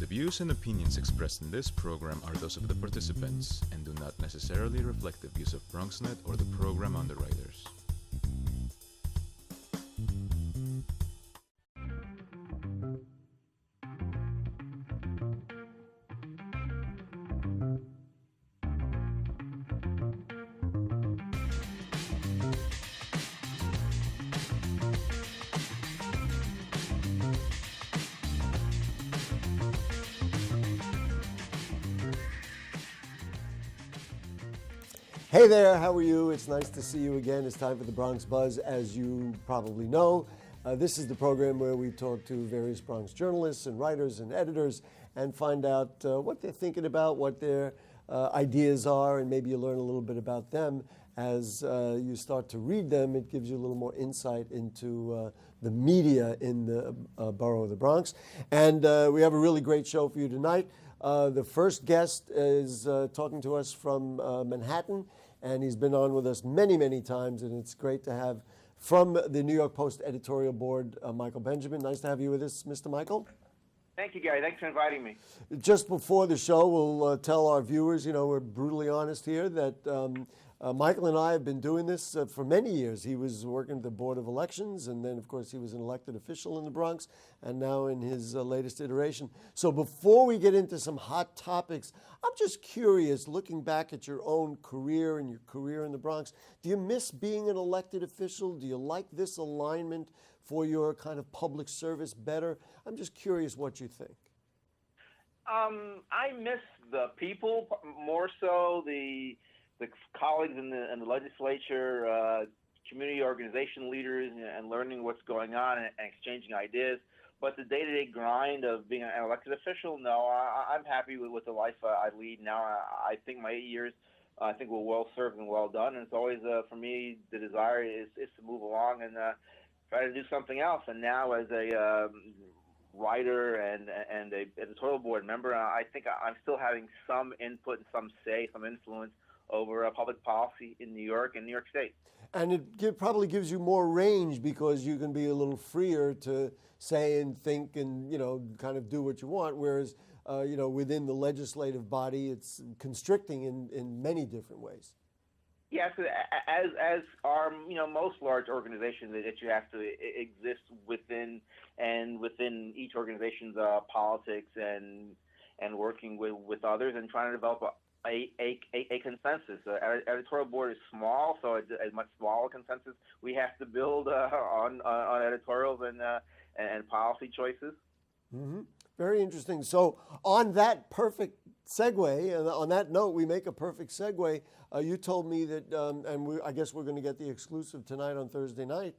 The views and opinions expressed in this program are those of the participants and do not necessarily reflect the views of BronxNet or the program underwriters. Hey there, how are you? It's nice to see you again. It's time for the Bronx Buzz. As you probably know, this is the program where we talk to various Bronx journalists and writers and editors and find out what they're thinking about, what their ideas are, and maybe you learn a little bit about them. As you start to read them, it gives you a little more insight into the media in the borough of the Bronx. And we have a really great show for you tonight. The first guest is talking to us from Manhattan, and he's been on with us many, many times, and it's great to have from the New York Post editorial board, Michael Benjamin. Nice to have you with us, Mr. Michael. Thank you, Gary. Thanks for inviting me. Just before the show, we'll tell our viewers, you know, we're brutally honest here, that Michael and I have been doing this for many years. He was working at the Board of Elections, and then, of course, he was an elected official in the Bronx, and now in his latest iteration. So before we get into some hot topics, I'm just curious, looking back at your own career and your career in the Bronx, do you miss being an elected official? Do you like this alignment for your kind of public service better? I'm just curious what you think. I miss the people, more so the colleagues in the legislature, community organization leaders, and learning what's going on and exchanging ideas. But the day-to-day grind of being an elected official, no, I'm happy with the life I lead now. I think my 8 years, I think, were well served and well done. And it's always, for me, the desire is to move along and try to do something else. And now, as a writer and a editorial board member, I think I'm still having some input and some say, some influence over public policy in New York and New York State. And it probably gives you more range because you can be a little freer to say and think and, you know, kind of do what you want, whereas, you know, within the legislative body, it's constricting in many different ways. Yes, as are, you know, most large organizations that you have to exist within, and within each organization's politics and working with others and trying to develop a consensus. Our editorial board is small, so it's a much smaller consensus we have to build on editorials and policy choices. Mm-hmm. Very interesting. So on that perfect segue, and on that note, we make a perfect segue. You told me that, I guess we're going to get the exclusive tonight on Thursday night,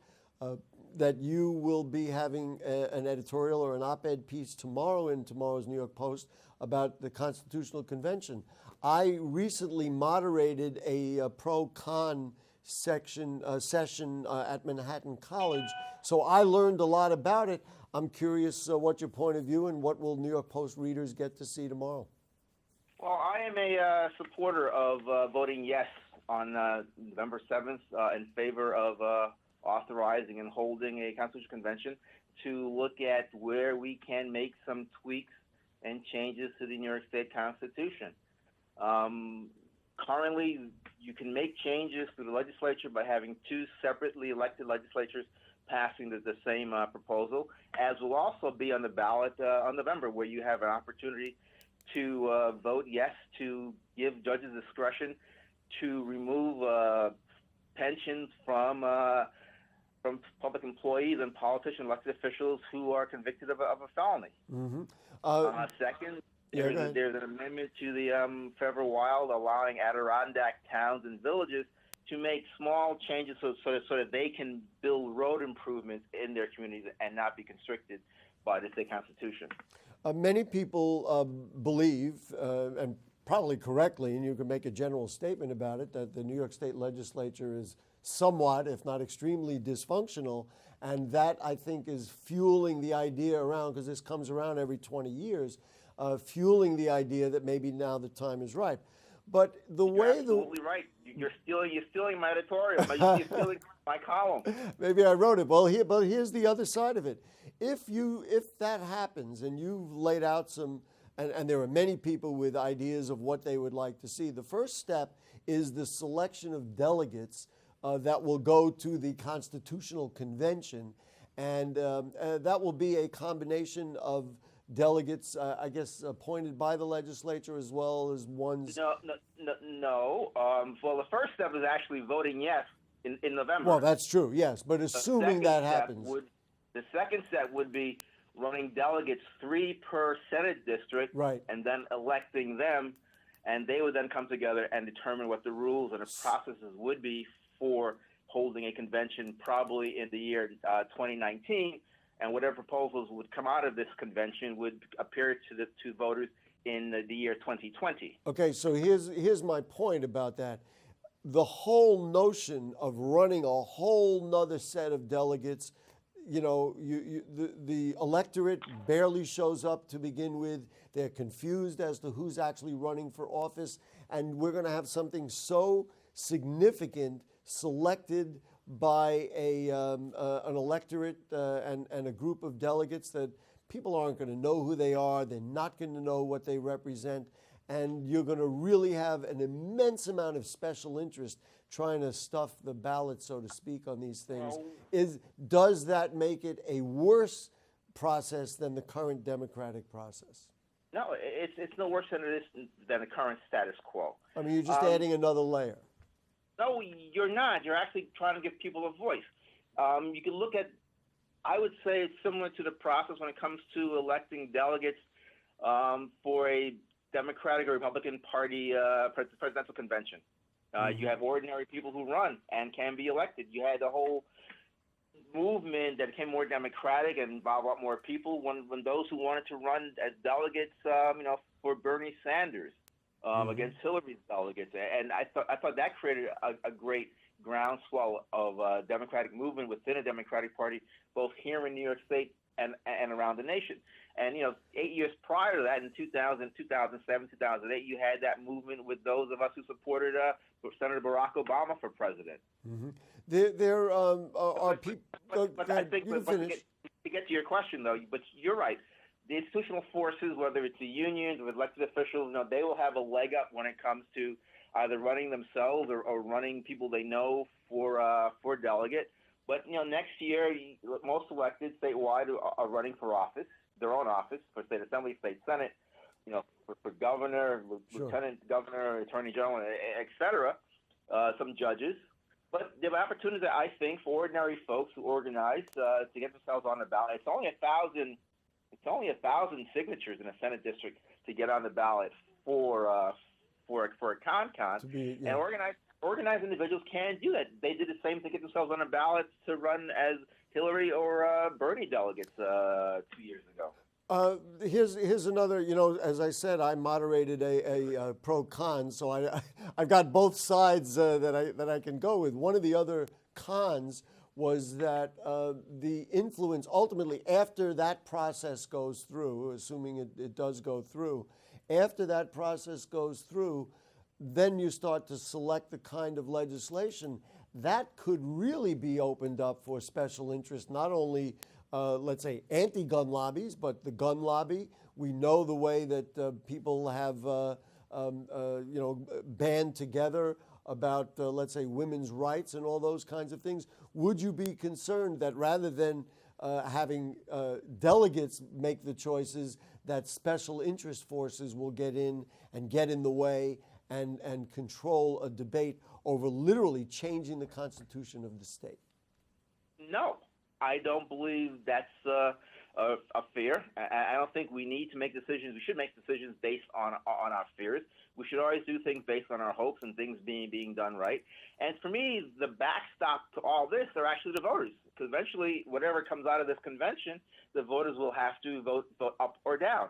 that you will be having an editorial or an op-ed piece tomorrow in tomorrow's New York Post about the Constitutional Convention. I recently moderated a pro-con session at Manhattan College, so I learned a lot about it. I'm curious what your point of view and what will New York Post readers get to see tomorrow? Well, I am a supporter of voting yes on November 7th in favor of authorizing and holding a constitutional convention to look at where we can make some tweaks and changes to the New York State Constitution. Currently, you can make changes to the legislature by having two separately elected legislatures passing the same proposal, as will also be on the ballot on November, where you have an opportunity to vote yes to give judges discretion to remove pensions from public employees and politicians, elected officials who are convicted of a felony. Mm-hmm. Second, there's an amendment to the Federal Wild allowing Adirondack towns and villages to make small changes so that they can build road improvements in their communities and not be constricted by the state constitution. Many people believe, and probably correctly, and you can make a general statement about it, that the New York State Legislature is somewhat, if not extremely, dysfunctional, and that, I think, is fueling the idea around, because this comes around every 20 years, fueling the idea that maybe now the time is ripe. But the You're way absolutely right. You're stealing my editorial. You're stealing my column. maybe I wrote it. Well, but here's the other side of it. If that happens, and you've laid out some, and there are many people with ideas of what they would like to see, the first step is the selection of delegates that will go to the Constitutional Convention, and that will be a combination of delegates, I guess, appointed by the legislature as well as ones. No. Well, the first step is actually voting yes in November. Well, that's true, yes, but assuming that happens. The second step would be running delegates, 3 per Senate district, right, and then electing them, and they would then come together and determine what the rules and the processes would be for holding a convention, probably in the year 2019, and whatever proposals would come out of this convention would appear to voters in the year 2020. Okay, so here's my point about that. The whole notion of running a whole nother set of delegates, the electorate barely shows up to begin with. They're confused as to who's actually running for office, and we're going to have something so significant selected by an electorate and a group of delegates that people aren't going to know who they are. They're not going to know what they represent. And you're going to really have an immense amount of special interest trying to stuff the ballot, so to speak, on these things. Does that make it a worse process than the current democratic process? No, it's no worse than the current status quo. I mean, you're just adding another layer. No, you're not. You're actually trying to give people a voice. You can look at, I would say it's similar to the process when it comes to electing delegates for a Democratic or Republican Party presidential convention. You have ordinary people who run and can be elected. You had the whole movement that became more democratic and involved a lot more people when those who wanted to run as delegates, for Bernie Sanders against Hillary's delegates, and I thought that created a great groundswell of democratic movement within a Democratic Party, both here in New York State and around the nation. And 8 years prior to that, in 2000, 2007, 2008, you had that movement with those of us who supported Senator Barack Obama for president. Mm-hmm. There are people. But I think, to get to your question, though, but you're right. The institutional forces, whether it's the unions or elected officials, they will have a leg up when it comes to either running themselves or running people they know for delegate. But next year, most elected statewide are running for office, their own office, for state assembly, state senate, for governor, lieutenant governor, attorney general, et cetera, some judges. But the opportunity, I think, for ordinary folks who organize to get themselves on the ballot, it's only 1,000 signatures in a Senate district to get on the ballot for a con, and organized individuals can do that. They did the same to get themselves on a ballot to run as Hillary or Bernie delegates 2 years ago. Here's another. As I said, I moderated a pro-con, so I've got both sides that I can go with. One of the other cons was that the influence ultimately, after that process goes through, assuming it does go through, after that process goes through, then you start to select the kind of legislation that could really be opened up for special interest, not only, let's say, anti-gun lobbies, but the gun lobby. We know the way that people have, band together about, let's say, women's rights and all those kinds of things. Would you be concerned that rather than having delegates make the choices, that special interest forces will get in the way and control a debate over literally changing the constitution of the state? No, I don't believe that's a fear. I don't think we need to make decisions. We should make decisions based on our fears. We should always do things based on our hopes and things being done right. And for me, the backstop to all this are actually the voters, because eventually, whatever comes out of this convention, the voters will have to vote up or down.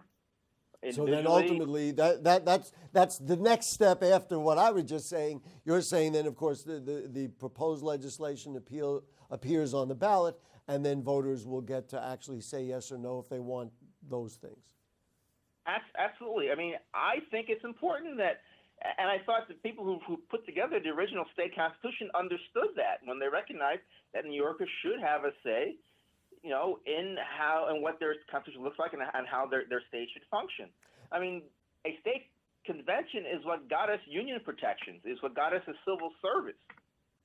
So then ultimately, that's the next step after what I was just saying. You're saying then, of course, the proposed legislation appears on the ballot, and then voters will get to actually say yes or no if they want those things. Absolutely. I mean, I think it's important that And I thought the people who put together the original state constitution understood that when they recognized that New Yorkers should have a say, in how and what their constitution looks like and how their state should function. I mean, a state convention is what got us union protections, is what got us a civil service.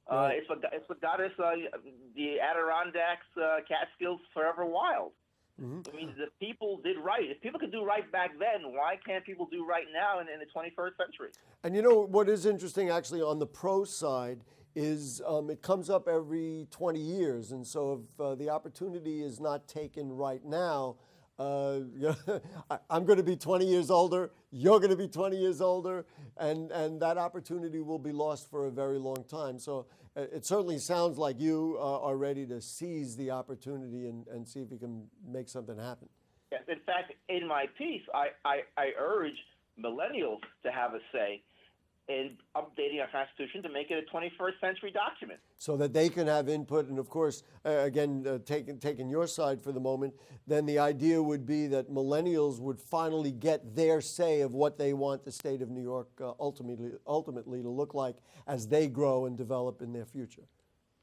Right. It's what got us the Adirondacks, Catskills, forever wild. Mm-hmm. I mean, the people did right. If people could do right back then, why can't people do right now in the 21st century? And what is interesting actually on the pro side is it comes up every 20 years. And so if the opportunity is not taken right now, I'm going to be 20 years older, you're going to be 20 years older, and that opportunity will be lost for a very long time. So it certainly sounds like you are ready to seize the opportunity and see if you can make something happen. Yes, in fact, in my piece, I urge millennials to have a say in updating our Constitution to make it a 21st century document. So that they can have input, and of course, again, taking your side for the moment, then the idea would be that millennials would finally get their say of what they want the state of New York ultimately to look like as they grow and develop in their future.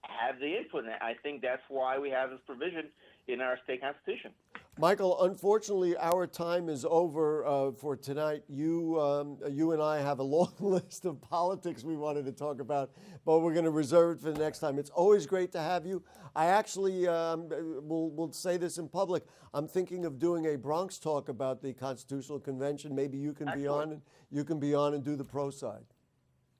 Have the input, and I think that's why we have this provision in our state constitution. Michael, unfortunately, our time is over for tonight. You and I have a long list of politics we wanted to talk about, but we're going to reserve it for the next time. It's always great to have you. I actually will say this in public. I'm thinking of doing a Bronx talk about the Constitutional Convention. Maybe you can be on, and you can be on and do the pro side.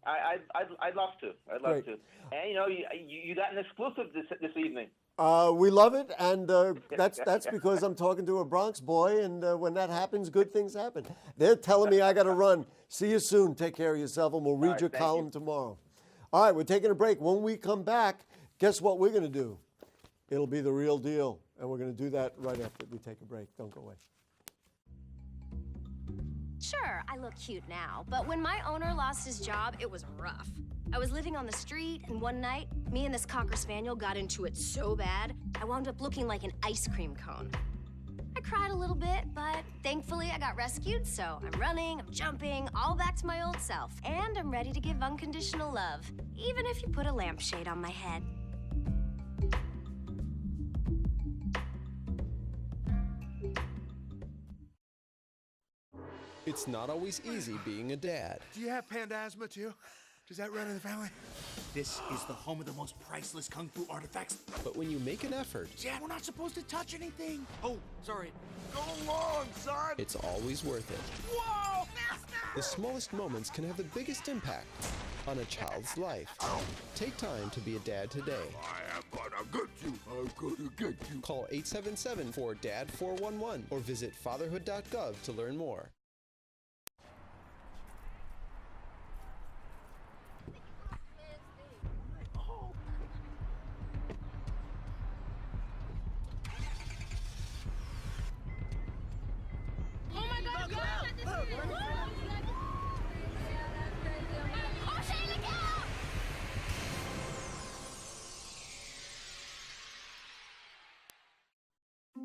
I'd love to. I'd love to. And you got an exclusive this evening. We love it, and that's because I'm talking to a Bronx boy, and when that happens, good things happen. They're telling me I got to run. See you soon. Take care of yourself, and we'll read your column tomorrow. All right, we're taking a break. When we come back, guess what we're going to do? It'll be the real deal, and we're going to do that right after we take a break. Don't go away. Sure, I look cute now, but when my owner lost his job, it was rough. I was living on the street, and one night, me and this Cocker Spaniel got into it so bad, I wound up looking like an ice cream cone. I cried a little bit, but thankfully I got rescued, so I'm running, I'm jumping, all back to my old self. And I'm ready to give unconditional love, even if you put a lampshade on my head. It's not always easy being a dad. Do you have panda asthma too? Does that run in the family? This is the home of the most priceless kung fu artifacts. But when you make an effort, Dad, we're not supposed to touch anything. Oh, sorry. Go along, son. it's always worth it. Whoa! The smallest moments can have the biggest impact on a child's life. Take time to be a dad today. I am gonna get you. I'm gonna get you. Call 877-4DAD-411 or visit fatherhood.gov to learn more.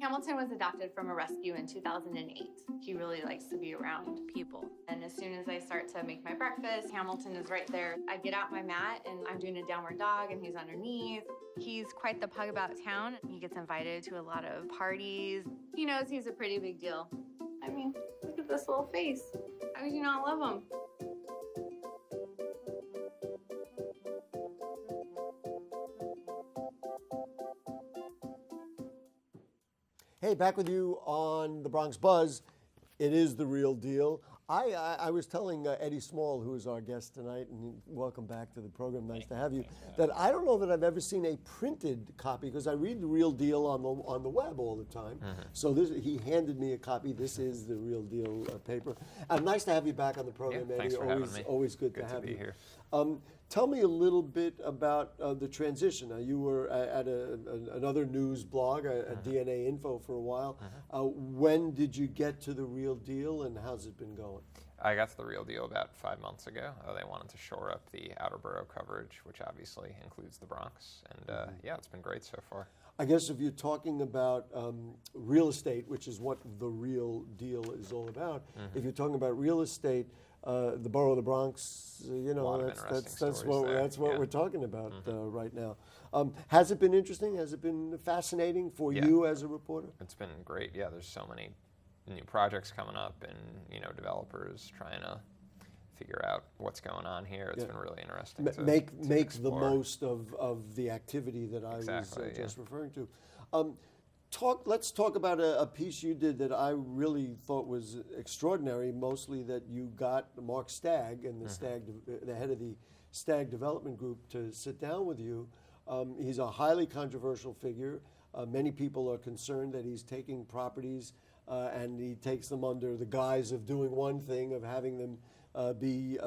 Hamilton was adopted from a rescue in 2008. He really likes to be around people. And as soon as I start to make my breakfast, Hamilton is right there. I get out my mat and I'm doing a downward dog and he's underneath. He's quite the pug about town. He gets invited to a lot of parties. He knows he's a pretty big deal. I mean, look at this little face. How could you not love him? Hey, back with you on the Bronx Buzz. It is the real deal. I was telling Eddie Small, who is our guest tonight, and welcome back to the program, nice to have you, that I don't know that I've ever seen a printed copy, because I read the real deal on the web all the time. So he handed me a copy. This is the real deal paper. Nice to have you back on the program, Eddie. Thanks for having me. Always good to have be you here. Tell me a little bit about the transition. You were at another news blog, at DNA Info for a while. When did you get to the real deal, and how's it been going? I got to the real deal about 5 months ago. They wanted to shore up the outer borough coverage, which obviously includes the Bronx. And yeah, it's been great so far. I guess if you're talking about real estate, which is what the real deal is all about, if you're talking about real estate, the borough of the Bronx, that's what we're talking about right now. Has it been interesting? Has it been fascinating for you as a reporter? It's been great. Yeah, there's so many new projects coming up, and developers trying to figure out what's going on here. It's been really interesting. Make the most of the activity that I was just referring to. Let's talk about a piece you did that I really thought was extraordinary. Mostly that you got Mark Stagg and the head of the Stagg Development Group to sit down with you. He's a highly controversial figure. Many people are concerned that he's taking properties and he takes them under the guise of doing one thing, of having them be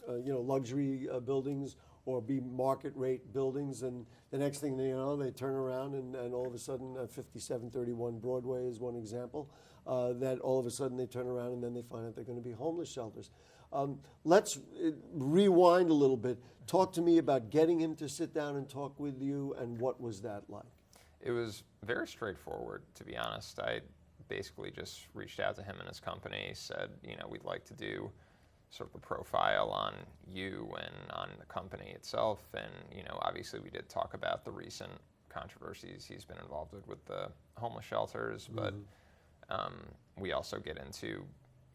luxury buildings or be market rate buildings, and the next thing you know, they turn around and all of a sudden 5731 Broadway is one example, that all of a sudden they turn around and then they find out they're going to be homeless shelters. Let's rewind a little bit. Talk to me about getting him to sit down and talk with you, and what was that like? It was very straightforward, to be honest. I basically just reached out to him and his company, said, we'd like to do sort of a profile on you and on the company itself. And, obviously we did talk about the recent controversies he's been involved with the homeless shelters, but we also get into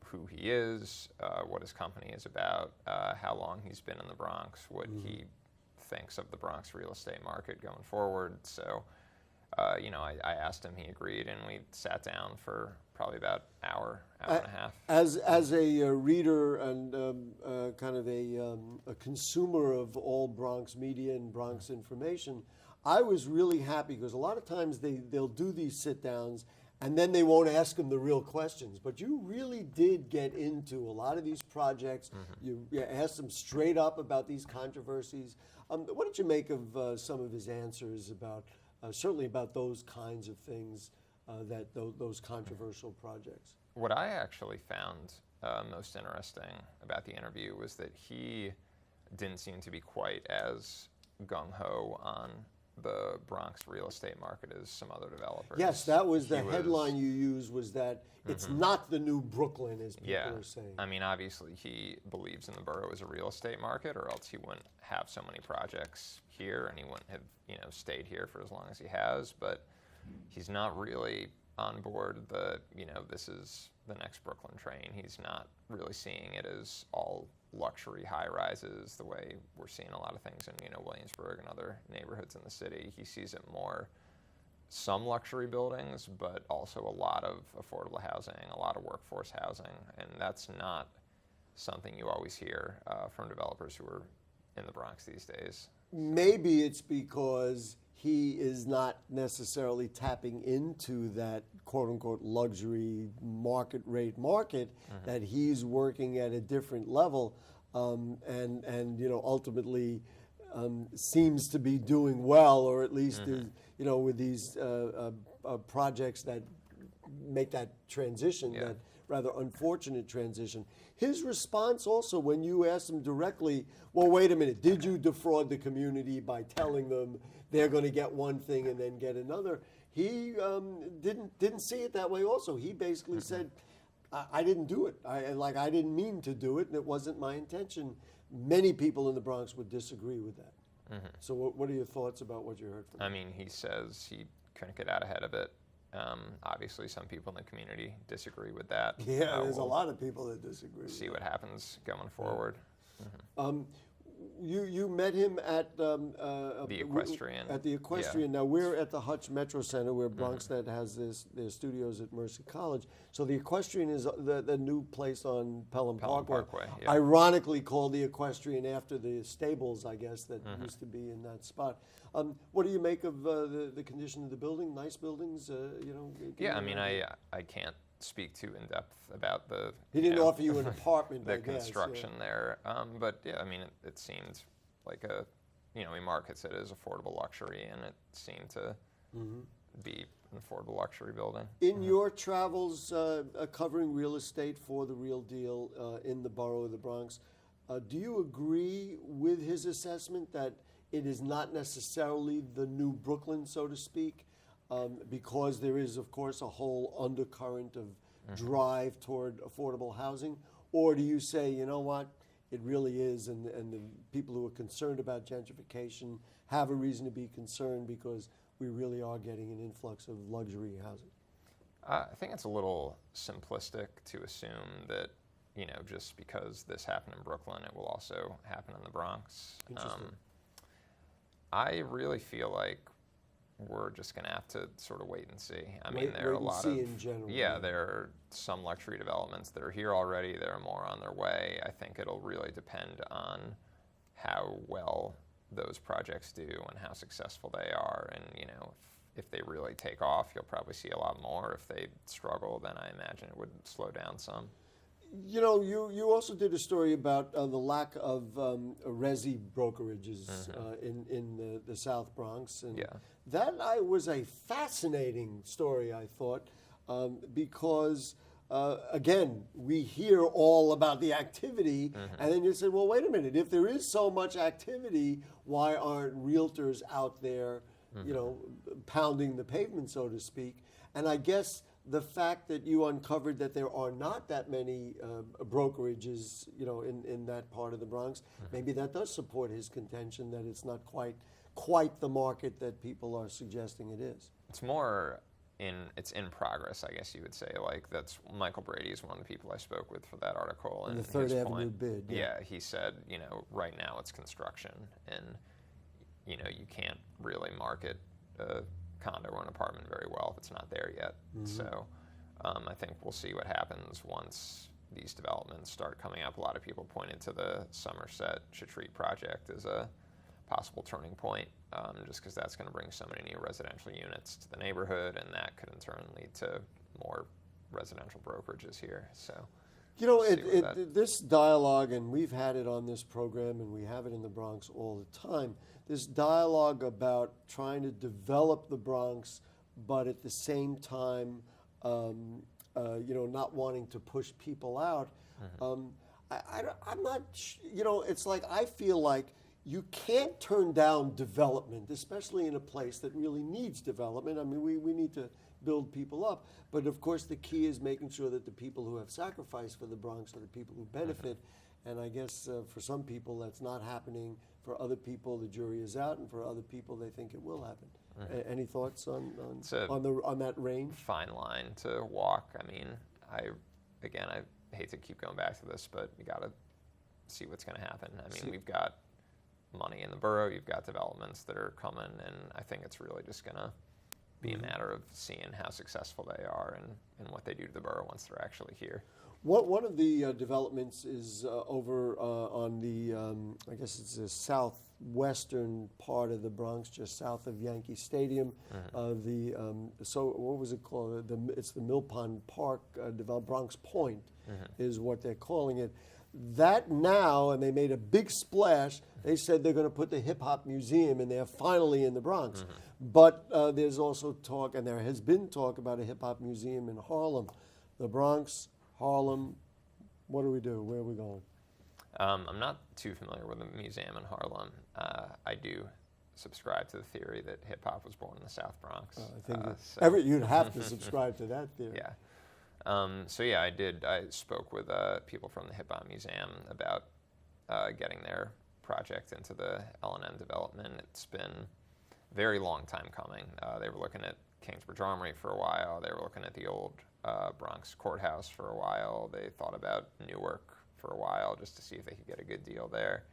who he is, what his company is about, how long he's been in the Bronx, what he thinks of the Bronx real estate market going forward. So, I asked him, he agreed, and we sat down for probably about an hour and a half. As a reader and kind of a consumer of all Bronx media and Bronx information, I was really happy because a lot of times they'll do these sit-downs and then they won't ask them the real questions. But you really did get into a lot of these projects. You asked them straight up about these controversies. What did you make of some of his answers about, certainly about those kinds of things, those controversial projects? What I actually found most interesting about the interview was that he didn't seem to be quite as gung-ho on the Bronx real estate market as some other developers. Yes, that was the headline you used, was that it's not the new Brooklyn, as people are saying. I mean, obviously he believes in the borough as a real estate market, or else he wouldn't have so many projects here, and he wouldn't have stayed here for as long as he has. But he's not really on board this is the next Brooklyn train. He's not really seeing it as all luxury high-rises the way we're seeing a lot of things in Williamsburg and other neighborhoods in the city. He sees it more some luxury buildings, but also a lot of affordable housing, a lot of workforce housing, and that's not something you always hear from developers who are in the Bronx these days. Maybe it's because he is not necessarily tapping into that quote-unquote luxury market rate market, that he's working at a different level, and ultimately seems to be doing well, or at least is, with these projects that make that transition, that rather unfortunate transition. His response also, when you asked him directly, well, wait a minute, did you defraud the community by telling them they're going to get one thing and then get another? He didn't see it that way also. He basically said, I didn't do it. I didn't mean to do it, and it wasn't my intention. Many people in the Bronx would disagree with that. So what are your thoughts about what you heard from him? I mean, he says he couldn't get out ahead of it. Obviously, some people in the community disagree with that. Yeah, there's a lot of people that disagree. See what happens going forward. You met him at the Equestrian. At the Equestrian. Now we're at the Hutch Metro Center, where BronxNet has their studios at Mercy College. So the Equestrian is the new place on Pelham Parkway. Ironically called the Equestrian after the stables, I guess, that used to be in that spot. What do you make of the condition of the building? Nice buildings, Yeah, I mean, I can't speak too in depth about the. He didn't offer you an apartment. The construction there, but yeah, I mean, it seemed like he markets it as affordable luxury, and it seemed to be an affordable luxury building. In your travels covering real estate for The Real Deal in the borough of the Bronx, do you agree with his assessment that it is not necessarily the new Brooklyn, so to speak, because there is, of course, a whole undercurrent of drive toward affordable housing? Or do you say, you know what, it really is, and the people who are concerned about gentrification have a reason to be concerned because we really are getting an influx of luxury housing? I think it's a little simplistic to assume that, you know, just because this happened in Brooklyn, it will also happen in the Bronx. Interesting. I really feel like we're just going to have to sort of wait and see. I mean, there are a wait and lot see of, in general, yeah, yeah. there are some luxury developments that are here already. There are more on their way. I think it'll really depend on how well those projects do and how successful they are. And, you know, if they really take off, you'll probably see a lot more. If they struggle, then I imagine it would slow down some. You know, you also did a story about the lack of resi brokerages in the South Bronx, and that was a fascinating story, I thought, because again, we hear all about the activity, and then you say, well, wait a minute, if there is so much activity, why aren't realtors out there, you know, pounding the pavement, so to speak? And I guess the fact that you uncovered that there are not that many brokerages, you know, in that part of the Bronx, maybe that does support his contention that it's not quite the market that people are suggesting it is. It's more it's in progress, I guess you would say. Like, that's Michael Brady is one of the people I spoke with for that article. And and the Third his Avenue point, bid. Yeah, he said, you know, right now it's construction, and you know, you can't really market a condo or an apartment very well if it's not there yet. So I think we'll see what happens once these developments start coming up. A lot of people pointed to the Somerset Shatreat project as a possible turning point, just because that's going to bring so many new residential units to the neighborhood, and that could in turn lead to more residential brokerages here. So, you know, this dialogue, and we've had it on this program, and we have it in the Bronx all the time, this dialogue about trying to develop the Bronx, but at the same time, you know, not wanting to push people out. I'm not, you know, it's like I feel like you can't turn down development, especially in a place that really needs development. I mean, we need to build people up. But of course, the key is making sure that the people who have sacrificed for the Bronx are the people who benefit. And I guess for some people that's not happening. For other people, the jury is out, and for other people, they think it will happen. Any thoughts on that range? Fine line to walk. I mean, I hate to keep going back to this, but you got to see what's going to happen. I mean, we've got money in the borough, you've got developments that are coming, and I think it's really just going to be a matter of seeing how successful they are and what they do to the borough once they're actually here. One of the developments is over on the, I guess it's the southwestern part of the Bronx, just south of Yankee Stadium. So what was it called? It's the Mill Pond Park, Bronx Point is what they're calling it. That now, and they made a big splash, they said they're going to put the Hip Hop Museum in there, finally in the Bronx. But there's also talk, and there has been talk about a Hip Hop Museum in Harlem. The Bronx, Harlem, what do we do? Where are we going? I'm not too familiar with the museum in Harlem. I do subscribe to the theory that hip hop was born in the South Bronx. I think you'd have to subscribe to that theory. Yeah. So yeah, I spoke with people from the Hip Hop Museum about getting their project into the L&M development. It's been a very long time coming. They were looking at Kingsbridge Armory for a while. They were looking at the old Bronx Courthouse for a while. They thought about Newark for a while just to see if they could get a good deal there.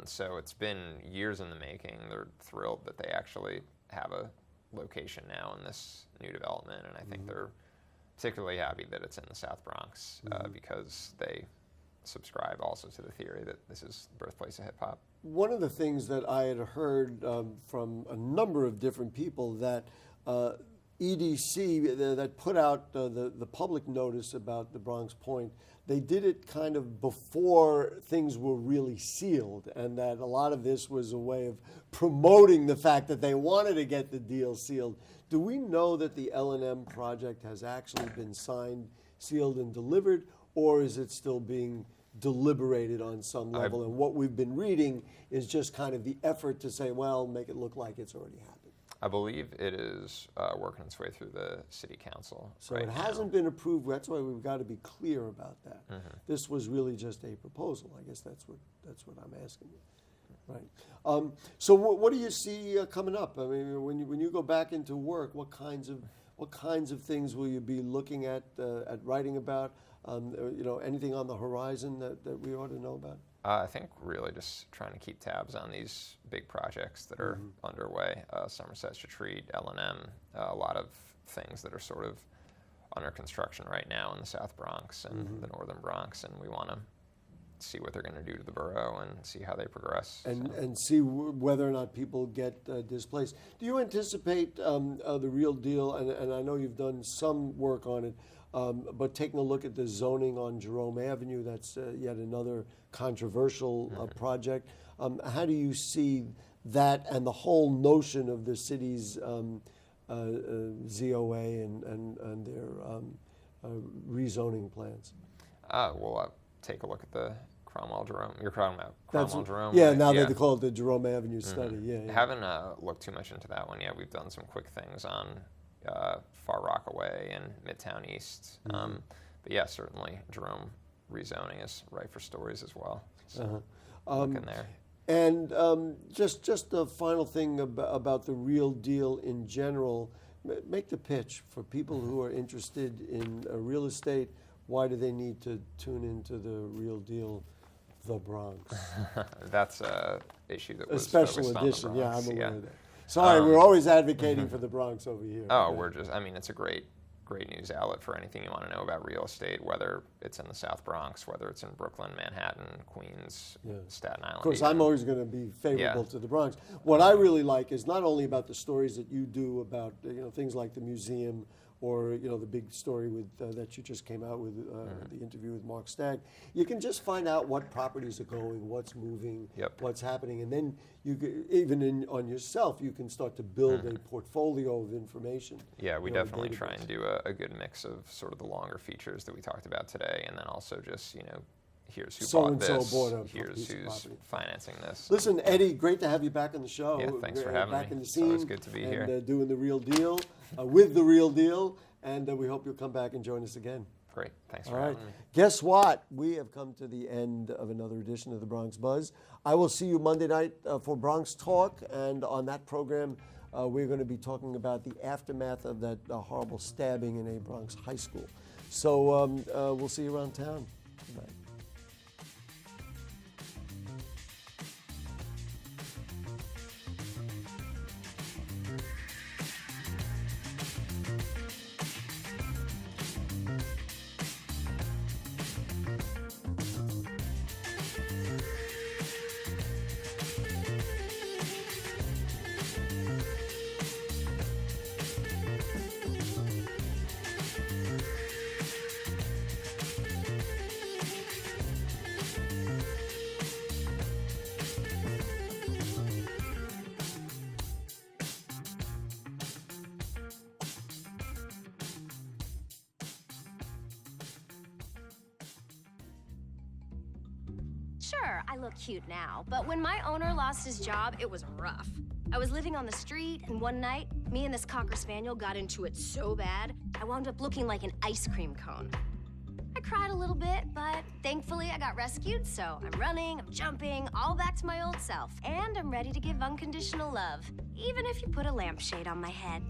So it's been years in the making. They're thrilled that they actually have a location now in this new development, and I think they're particularly happy that it's in the South Bronx because they subscribe also to the theory that this is the birthplace of hip-hop. One of the things that I had heard from a number of different people that EDC, that put out the public notice about the Bronx Point, they did it kind of before things were really sealed, and that a lot of this was a way of promoting the fact that they wanted to get the deal sealed. Do we know that the L&M project has actually been signed, sealed, and delivered, or is it still being deliberated on some level, and what we've been reading is just kind of the effort to say, well, make it look like it's already happened. I believe it is working its way through the city council. So right it now. hasn't been approved. That's why we've got to be clear about that. Mm-hmm. This was really just a proposal. I guess that's what I'm asking you. Right. So what do you see coming up? I mean, when you go back into work, what kinds of things will you be looking at writing about? Anything on the horizon that we ought to know about? I think really just trying to keep tabs on these big projects that are underway. Somerset's Retreat, L&M, a lot of things that are sort of under construction right now in the South Bronx and the Northern Bronx, and we want to see what they're going to do to the borough and see how they progress. And see whether or not people get displaced. Do you anticipate the Real Deal, and I know you've done some work on it, but taking a look at the zoning on Jerome Avenue, that's yet another controversial project. How do you see that and the whole notion of the city's ZOA and their rezoning plans? We'll take a look at the Cromwell Jerome. You're talking about Cromwell Jerome? Yeah, right? now they call it the Jerome Avenue study. Yeah. Haven't looked too much into that one yet. We've done some quick things on Far Rockaway and Midtown East. But yeah, certainly Jerome rezoning is right for stories as well. So looking there. And just the final thing about the Real Deal in general, make the pitch for people who are interested in real estate. Why do they need to tune into the Real Deal, the Bronx? That's an issue that was a special focused edition. on the Bronx. Yeah, I'm aware of that. Sorry, we're always advocating for the Bronx over here. Oh, it's a great news outlet for anything you want to know about real estate, whether it's in the South Bronx, whether it's in Brooklyn, Manhattan, Queens, Staten Island. Of course, even. I'm always going to be favorable to the Bronx. What I really like is not only about the stories that you do about things like the museum, or the big story with that you just came out with, the interview with Mark Stagg. You can just find out what properties are going, what's moving, what's happening, and then even on yourself, you can start to build a portfolio of information. Yeah, we definitely try and do a good mix of sort of the longer features that we talked about today, and then also just here's who bought this, here's who's financing this. Listen, Eddie, great to have you back on the show. Yeah, thanks for having me. Back in the It's scene. always good to be here. And doing the Real Deal, with the Real Deal, and we hope you'll come back and join us again. Great, thanks for having me. Guess what? We have come to the end of another edition of the Bronx Buzz. I will see you Monday night for Bronx Talk, and on that program, we're going to be talking about the aftermath of that horrible stabbing in a Bronx high school. So we'll see you around town. Good night. Sure, I look cute now, but when my owner lost his job, it was rough. I was living on the street, and one night, me and this Cocker Spaniel got into it so bad, I wound up looking like an ice cream cone. I cried a little bit, but thankfully I got rescued, so I'm running, I'm jumping, all back to my old self. And I'm ready to give unconditional love, even if you put a lampshade on my head.